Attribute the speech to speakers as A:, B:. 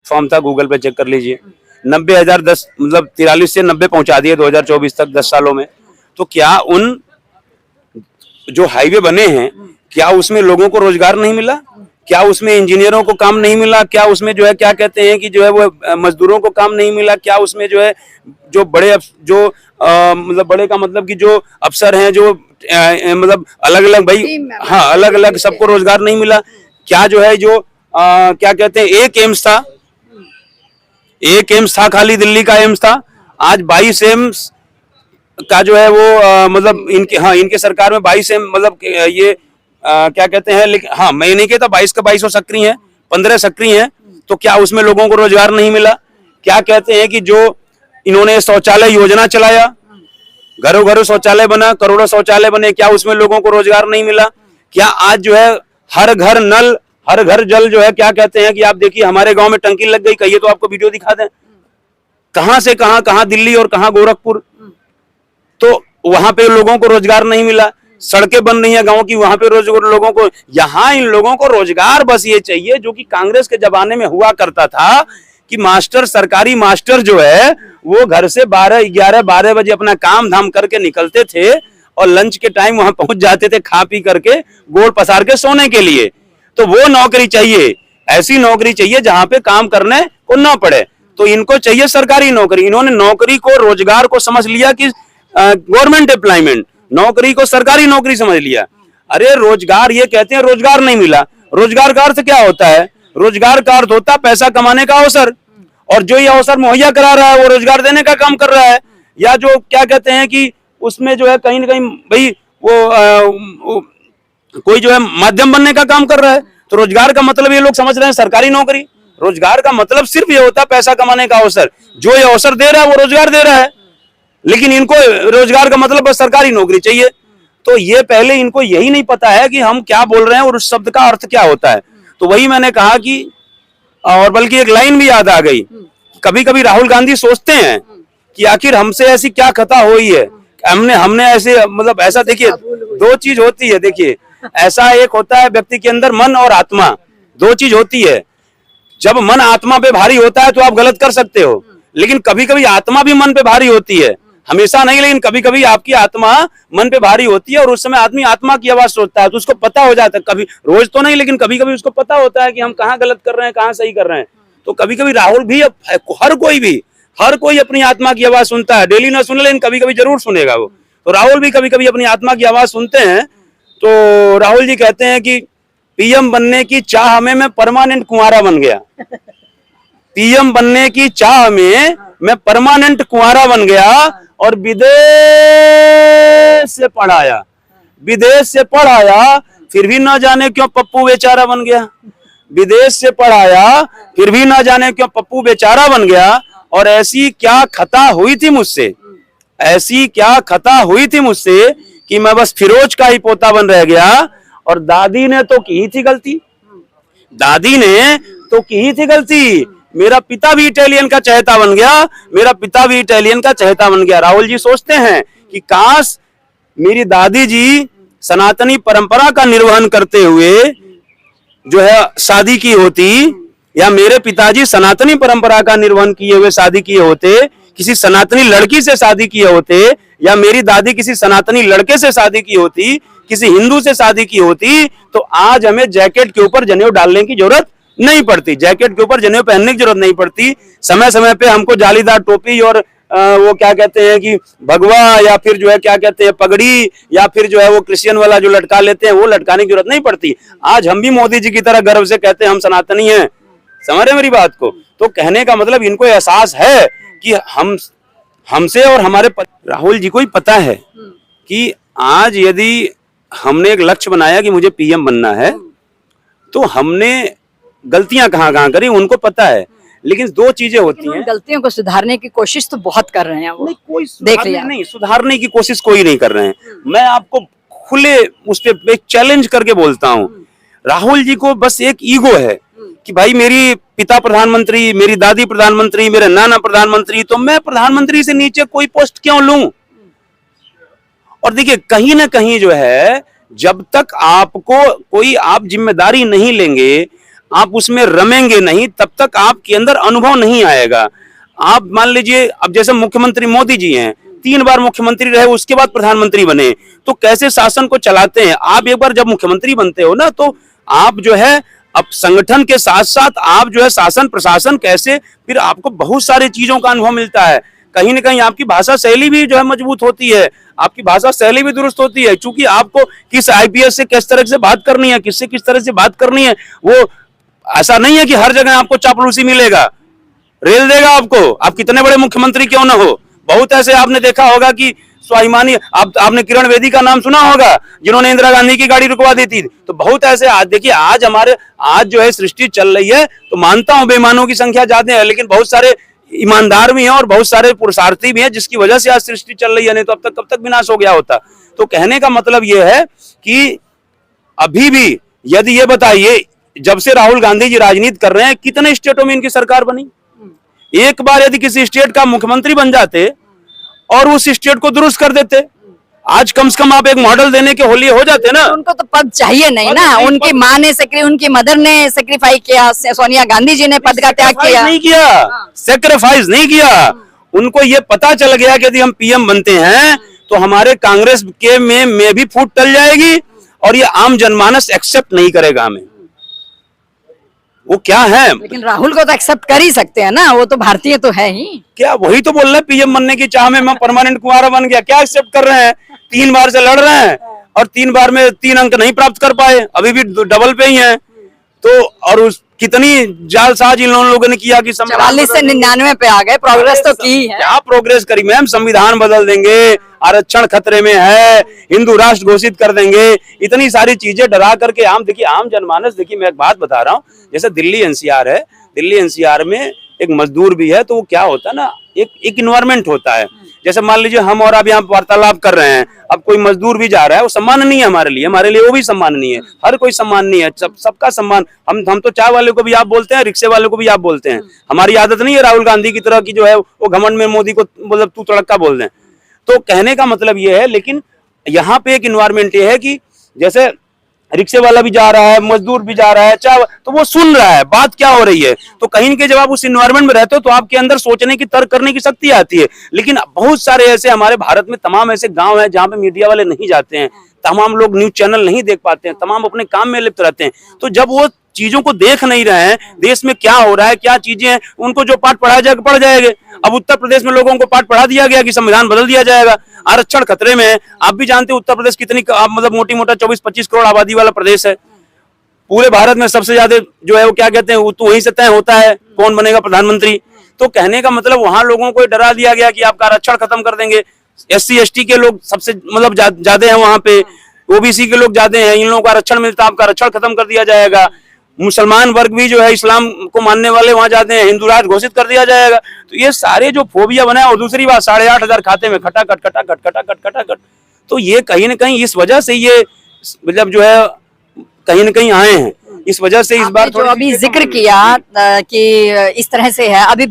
A: Form था, Google पे check कर लीजिए। 90,000 10 मतलब 43 से 90 पहुंचा दिए 2024 तक 10 सालों में। तो क्या उन जो हाईवे बने हैं, क्या उसमें लोगों को रोजगार नहीं मिला? क्या उसमें इंजीनियरों को काम नहीं मिला? क्या उसमें जो है क्या कहते हैं कि जो है वो मजदूरों को काम नहीं मिला? क्या उसमें जो है जो बड़े जो मतलब बड़े का मतलब कि जो अफसर हैं, जो मतलब अलग अलग भाई, हाँ अलग अलग सबको रोजगार नहीं मिला? क्या जो है जो क्या कहते हैं एक एम्स था खाली, दिल्ली का एम्स था, आज 22 एम्स का जो है वो मतलब इनके सरकार में 22 एम्स मतलब ये क्या कहते हैं, लेकिन हाँ मैं नहीं कहता 22 का 22 सक्रिय है, 15 सक्रिय है। तो क्या उसमें लोगों को रोजगार नहीं मिला? क्या कहते हैं कि जो इन्होंने शौचालय योजना चलाया, घरों घरों शौचालय बना, करोड़ों शौचालय बने, क्या उसमें लोगों को रोजगार नहीं मिला? क्या आज जो है हर घर नल, हर घर जल जो है क्या कहते हैं कि आप देखिए हमारे गांव में टंकी लग गई, कहिए तो आपको वीडियो दिखा दें, कहां से कहां दिल्ली और कहां गोरखपुर। तो वहां पे लोगों को रोजगार नहीं मिला। सड़कें बन रही हैं गांव की, वहां पे लोगों को, यहाँ इन लोगों को रोजगार बस ये चाहिए जो कि कांग्रेस के जमाने में हुआ करता था कि मास्टर, सरकारी मास्टर जो है वो घर से 12 बजे अपना काम धाम करके निकलते थे और लंच के टाइम वहां पहुंच जाते थे खा पी करके, गोड़ पसार के सोने के लिए। तो वो नौकरी चाहिए, ऐसी नौकरी चाहिए जहां पे काम करने को ना पड़े। तो इनको चाहिए सरकारी नौकरी। इन्होंने नौकरी को, रोजगार को समझ लिया कि गवर्नमेंट एम्प्लॉयमेंट, नौकरी को सरकारी नौकरी समझ लिया। अरे रोजगार ये कहते हैं रोजगार नहीं मिला। रोजगार का अर्थ क्या होता है? रोजगार का अर्थ होता है पैसा कमाने का अवसर, और जो ये अवसर मुहैया करा रहा है वो रोजगार देने का काम कर रहा है। या जो क्या कहते हैं कि उसमें जो है कहीं ना कहीं भाई वो कोई जो है माध्यम बनने का काम कर रहा है। तो रोजगार का मतलब ये लोग समझ रहे हैं सरकारी नौकरी। रोजगार का मतलब सिर्फ ये होता है पैसा कमाने का अवसर। जो ये अवसर दे रहा है वो रोजगार दे रहा है, लेकिन इनको रोजगार का मतलब बस सरकारी नौकरी चाहिए। तो ये पहले इनको यही नहीं पता है कि हम क्या बोल रहे हैं और उस शब्द का अर्थ क्या होता है। तो वही मैंने कहा कि, और बल्कि एक लाइन भी याद आ गई, कभी कभी राहुल गांधी सोचते हैं कि आखिर हमसे ऐसी क्या खता हुई है, हमने ऐसे मतलब ऐसा, देखिए दो चीज होती है, देखिए ऐसा एक होता है व्यक्ति के अंदर मन और आत्मा, दो चीज होती है। जब मन आत्मा पे भारी होता है तो आप गलत कर सकते हो, लेकिन कभी कभी आत्मा भी मन पे भारी होती है, हमेशा नहीं लेकिन कभी कभी आपकी आत्मा मन पे भारी होती है और उस समय आदमी आत्मा की आवाज सोचता है, तो उसको पता हो जाता है, कभी रोज तो नहीं लेकिन कभी कभी उसको पता होता है कि हम कहाँ गलत कर रहे हैं, कहाँ सही कर रहे हैं। तो कभी कभी राहुल भी, हर कोई अपनी आत्मा की आवाज सुनता है, डेली ना सुने लेकिन कभी कभी जरूर सुनेगा वो। तो राहुल भी कभी कभी अपनी आत्मा की आवाज सुनते हैं। तो राहुल जी कहते हैं कि पीएम बनने की चाह में मैं परमानेंट कुंवारा बन गया। पीएम बनने की चाह में मैं परमानेंट कुंवारा बन गया और विदेश से पढ़ाया, फिर भी ना जाने क्यों पप्पू बेचारा बन गया। विदेश से पढ़ाया, फिर भी ना जाने क्यों पप्पू बेचारा बन गया। और ऐसी क्या खता हुई थी मुझसे कि मैं बस फिरोज का ही पोता बन रह गया। और दादी ने तो की थी गलती, मेरा पिता भी इटालियन का चहेता बन गया। राहुल जी सोचते हैं कि काश मेरी दादी जी सनातनी परंपरा का निर्वहन करते हुए जो है शादी की होती, या मेरे पिताजी सनातनी परंपरा का निर्वहन किए हुए शादी किए होते, किसी सनातनी लड़की से शादी किए होते, या मेरी दादी किसी सनातनी लड़के से शादी की होती, किसी हिंदू से शादी की होती, तो आज हमें जैकेट के ऊपर जनेऊ डालने की जरूरत नहीं पड़ती, जैकेट के ऊपर जनेऊ पहनने की जरूरत नहीं पड़ती। समय समय पे हमको जालीदार टोपी और वो क्या कहते हैं कि भगवा, या फिर जो है क्या कहते हैं पगड़ी, या फिर जो है वो क्रिश्चियन वाला जो लटका लेते हैं वो लटकाने की जरूरत नहीं पड़ती। आज हम भी मोदी जी की तरह गर्व से कहते हैं हम सनातनी हैं। समझ रहे मेरी बात को? तो कहने का मतलब इनको एहसास है कि हमसे और हमारे राहुल जी को ही पता है कि आज यदि हमने एक लक्ष्य बनाया कि मुझे पीएम बनना है, तो हमने गलतियां कहाँ करी उनको पता है। लेकिन दो चीजें होती हैं,
B: गलतियों को सुधारने की कोशिश तो बहुत कर रहे हैं वो।
A: कोई सुधारने की कोशिश कोई नहीं कर रहे हैं। मैं आपको खुले उस पे चैलेंज करके बोलता हूँ, राहुल जी को बस एक ईगो है कि भाई मेरी पिता प्रधानमंत्री, मेरी दादी प्रधानमंत्री, मेरे नाना प्रधानमंत्री, तो मैं प्रधानमंत्री से नीचे कोई पोस्ट क्यों लूं। और देखिए कहीं ना कहीं जो है, जब तक आपको कोई आप जिम्मेदारी नहीं लेंगे, आप उसमें रमेंगे नहीं, तब तक आपके अंदर अनुभव नहीं आएगा। आप मान लीजिए, अब जैसे मुख्यमंत्री मोदी जी हैं, 3 बार मुख्यमंत्री रहे, उसके बाद प्रधानमंत्री बने, तो कैसे शासन को चलाते हैं। आप एक बार जब मुख्यमंत्री बनते हो ना, तो आप जो है अब संगठन के साथ साथ आप जो है शासन प्रशासन कैसे, फिर आपको बहुत सारी चीजों का अनुभव मिलता है। कहीं ना कहीं आपकी भाषा शैली भी जो है मजबूत होती है, आपकी भाषा शैली भी दुरुस्त होती है, क्योंकि आपको किस आईपीएस से किस तरह से बात करनी है, किससे किस तरह से बात करनी है। वो ऐसा नहीं है कि हर जगह आपको चापलूसी मिलेगा, रेल देगा आपको, आप कितने बड़े मुख्यमंत्री क्यों ना हो। बहुत ऐसे आपने देखा होगा कि स्वाभिमानी, आपने किरण बेदी का नाम सुना होगा, जिन्होंने इंदिरा गांधी की गाड़ी रुकवा दी थी। तो बहुत ऐसे आज देखिए, आज जो है सृष्टि चल रही है, तो मानता हूं बेईमानों की संख्या ज्यादा है, लेकिन बहुत सारे ईमानदार भी हैं और बहुत सारे पुरुषार्थी भी हैं, जिसकी वजह से आज सृष्टि चल रही है, नहीं तो अब तक कब तक विनाश हो गया होता। तो कहने का मतलब यह है कि अभी भी यदि ये बताइए, जब से राहुल गांधी जी राजनीति कर रहे हैं, कितने स्टेटों में इनकी सरकार बनी। एक बार यदि किसी स्टेट का मुख्यमंत्री बन जाते और उस स्टेट को दुरुस्त कर देते, आज कम से कम आप एक मॉडल देने के होली हो जाते ना।
B: उनको तो पद चाहिए नहीं ना, उनकी माँ ने उनकी मदर ने सेक्रीफाई किया, सोनिया गांधी जी ने पद का त्याग किया,
A: नहीं किया, सेक्रीफाइस नहीं किया। उनको ये पता चल गया कि यदि हम पीएम बनते हैं तो हमारे कांग्रेस के में भी फूट टल जाएगी और ये आम जनमानस एक्सेप्ट नहीं करेगा हमें। वो क्या है,
B: लेकिन राहुल को तो एक्सेप्ट कर ही सकते हैं ना, वो तो भारतीय तो है ही।
A: क्या वही तो बोल रहे हैं, पीएम बनने की चाह में मैं परमानेंट कुंवारा बन गया, क्या एक्सेप्ट कर रहे हैं। 3 बार से लड़ रहे हैं और 3 बार में 3 अंक नहीं प्राप्त कर पाए, अभी भी डबल पे ही हैं। तो और उस कितनी जालसाज इन लोगों ने किया कि
B: 44 से 99 पे आ गए, प्रोग्रेस तो की है।
A: क्या प्रोग्रेस करी मैम, संविधान बदल देंगे, आरक्षण खतरे में है, हिंदू राष्ट्र घोषित कर देंगे, इतनी सारी चीजें डरा करके आम जनमानस। देखिए मैं एक बात बता रहा हूँ, जैसे दिल्ली एनसीआर है, दिल्ली एनसीआर में एक मजदूर भी है, तो वो क्या होता है ना, एक इन्वायरमेंट होता है। जैसे मान लीजिए हम और आप यहाँ वार्तालाप कर रहे हैं, अब कोई मजदूर भी जा रहा है, वो सम्माननीय है हमारे लिए वो भी सम्माननीय है, हर कोई सम्माननीय है, सबका सम्मान। हम तो चाय वाले को भी आप बोलते हैं, रिक्शे वाले को भी आप बोलते हैं। हमारी आदत नहीं है राहुल गांधी की तरह की जो है वो घमंड में मोदी को मतलब तू तड़क्का बोल दें। तो कहने का मतलब ये है, लेकिन यहाँ पे एक इन्वायरमेंट ये है कि जैसे रिक्शे वाला भी जा रहा है, मजदूर भी जा रहा है, चाहे तो वो सुन रहा है बात क्या हो रही है। तो कहीं के जब आप उस इन्वायरमेंट में रहते हो तो आपके अंदर सोचने की, तर्क करने की शक्ति आती है। लेकिन बहुत सारे ऐसे हमारे भारत में तमाम ऐसे गांव हैं जहां पे मीडिया वाले नहीं जाते हैं, तमाम लोग न्यूज चैनल नहीं देख पाते हैं, तमाम अपने काम में लिप्त रहते हैं। तो जब वो चीजों को देख नहीं रहे हैं, देश में क्या हो रहा है, क्या चीजें हैं, उनको जो पाठ पढ़ाया जाएगा पढ़ जाएंगे। अब उत्तर प्रदेश में लोगों को पाठ पढ़ा दिया गया कि संविधान बदल दिया जाएगा, आरक्षण खतरे में है। आप भी जानते हैं उत्तर प्रदेश कितनी मतलब मोटी मोटा 24-25 करोड़ आबादी वाला प्रदेश है। पूरे भारत में सबसे ज्यादा जो है वो क्या कहते हैं, तो वहीं से तय होता है कौन बनेगा प्रधानमंत्री। तो कहने का मतलब वहां लोगों को डरा दिया गया कि आपका आरक्षण खत्म कर देंगे। SC ST के लोग सबसे मतलब ज्यादा हैं वहां पे, OBC के लोग ज्यादा हैं, इन लोगों को आरक्षण मिलता है, आपका आरक्षण खत्म कर दिया जाएगा। मुसलमान वर्ग भी जो है, इस्लाम को मानने वाले वहां जाते हैं, हिंदू राष्ट्र घोषित कर दिया जाएगा। तो ये सारे जो फोबिया बना है, और दूसरी बात 8,500 खाते में खटाखट। तो ये कहीं ना कहीं इस वजह से ये मतलब जो है कहीं ना कहीं आए हैं, इस वजह से इस बार
B: जो अभी जिक्र किया कि इस तरह से है अभी